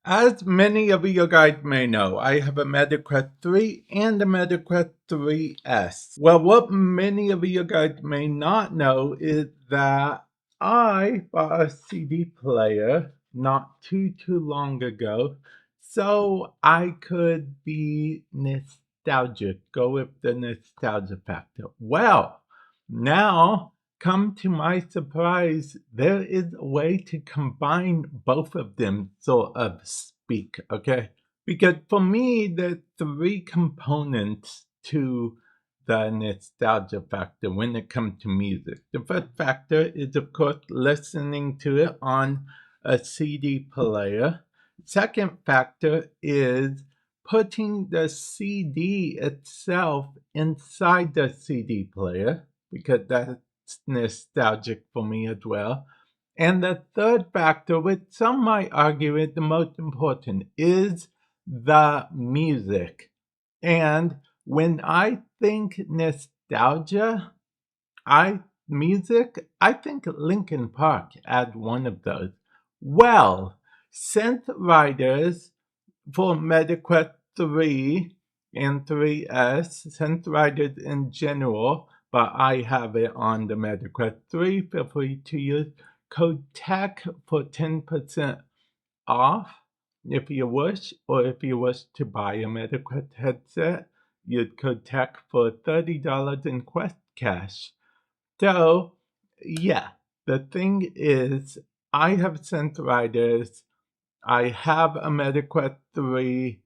As many of you guys may know, I have a MetaQuest 3 and a MetaQuest 3S. Well, what many of you guys may not know is that I bought a CD player not too long ago, so I could be nostalgic, go with the nostalgia factor. Well, now come to my surprise, there is a way to combine both of them, so of speak, okay? Because for me, there are three components to the nostalgia factor when it comes to music. The first factor is, of course, listening to it on a CD player. Second factor is putting the CD itself inside the CD player, because that's nostalgic for me as well. And the third factor, which some might argue is the most important, is the music. And when I think nostalgia, I think Linkin Park as one of those. Well, Synth Riders for MetaQuest 3 and 3S, Synth Riders in general, but I have it on the MetaQuest 3. Feel free to use code TECH for 10% off if you wish, or if you wish to buy a MetaQuest headset, use code TECH for $30 in Quest Cash. So, yeah, the thing is, I have Synth Riders, I have a MetaQuest 3,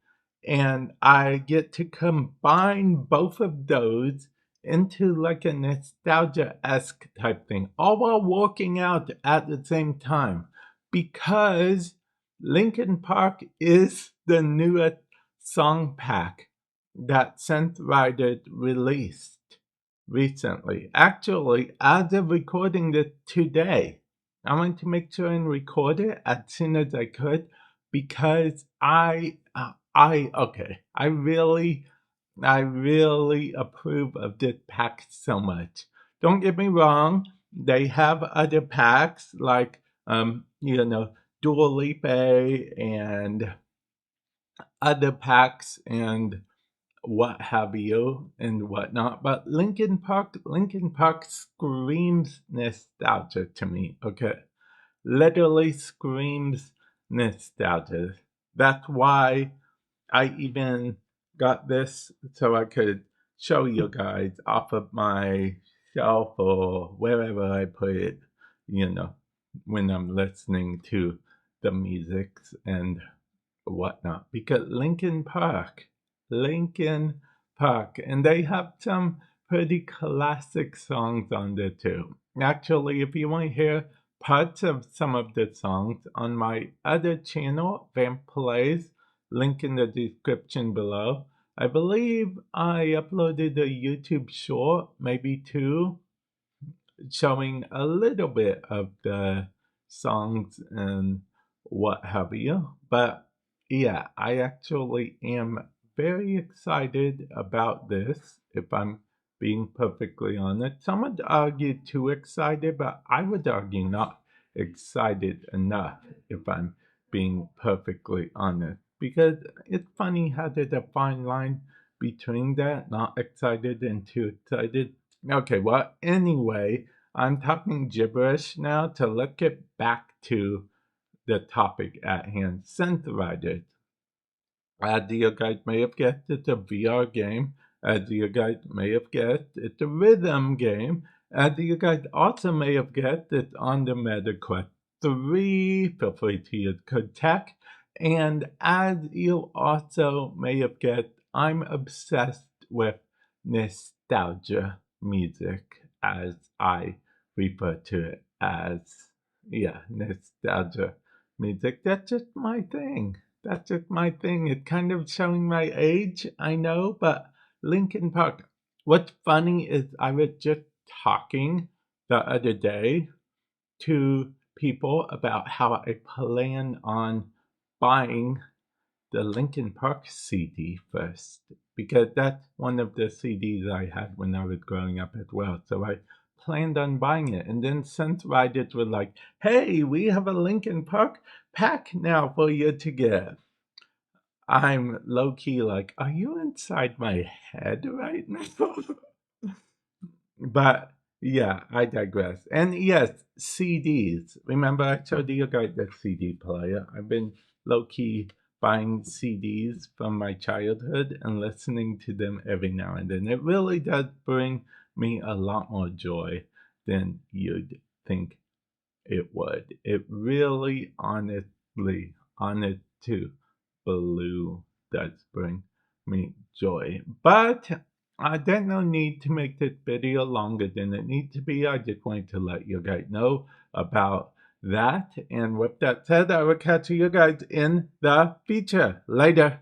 and I get to combine both of those into like a nostalgia-esque type thing, all while working out at the same time. Because Linkin Park is the newest song pack that Synth Rider released recently. Actually, as of recording this today, I wanted to make sure and record it as soon as I could because I really approve of this pack so much. Don't get me wrong, they have other packs like, Dua Lipa and other packs and what have you and whatnot. But Linkin Park screams nostalgia to me. Okay, literally screams nostalgia. That's why I even got this so I could show you guys off of my shelf or wherever I put it. You know, when I'm listening to the music and whatnot, because Linkin Park, and they have some pretty classic songs on there too. Actually, if you want to hear parts of some of the songs on my other channel, Vamp Plays, link in the description below. I believe I uploaded a YouTube short, maybe two, showing a little bit of the songs and what have you. But yeah, I actually am very excited about this, if I'm being perfectly honest. Some would argue too excited, but I would argue not excited enough, if I'm being perfectly honest. Because it's funny how there's a fine line between that, not excited and too excited. Okay, well, anyway, I'm talking gibberish now to let's get back to the topic at hand. Synth Riders. As you guys may have guessed, it's a VR game. As you guys may have guessed, it's a rhythm game. As you guys also may have guessed, it's on the MetaQuest 3. Feel free to use code TECH. And as you also may have guessed, I'm obsessed with nostalgia music, as I refer to it as. Yeah, nostalgia music. That's just my thing. That's just my thing. It's kind of showing my age, I know, but Linkin Park. What's funny is I was just talking the other day to people about how I plan on buying the Linkin Park CD first, because that's one of the CDs I had when I was growing up as well. So I planned on buying it. And then Synth Riders were like, hey, we have a Linkin Park pack now for you to get. I'm low key like, are you inside my head right now? But yeah, I digress. And yes, CDs. Remember, I told you guys the CD player. I've been low key buying CDs from my childhood and listening to them every now and then. It really does bring me a lot more joy than you'd think it would. It really, honest to blue, does bring me joy. But there's no need to make this video longer than it needs to be. I just wanted to let you guys know about that. And with that said, I will catch you guys in the future. Later.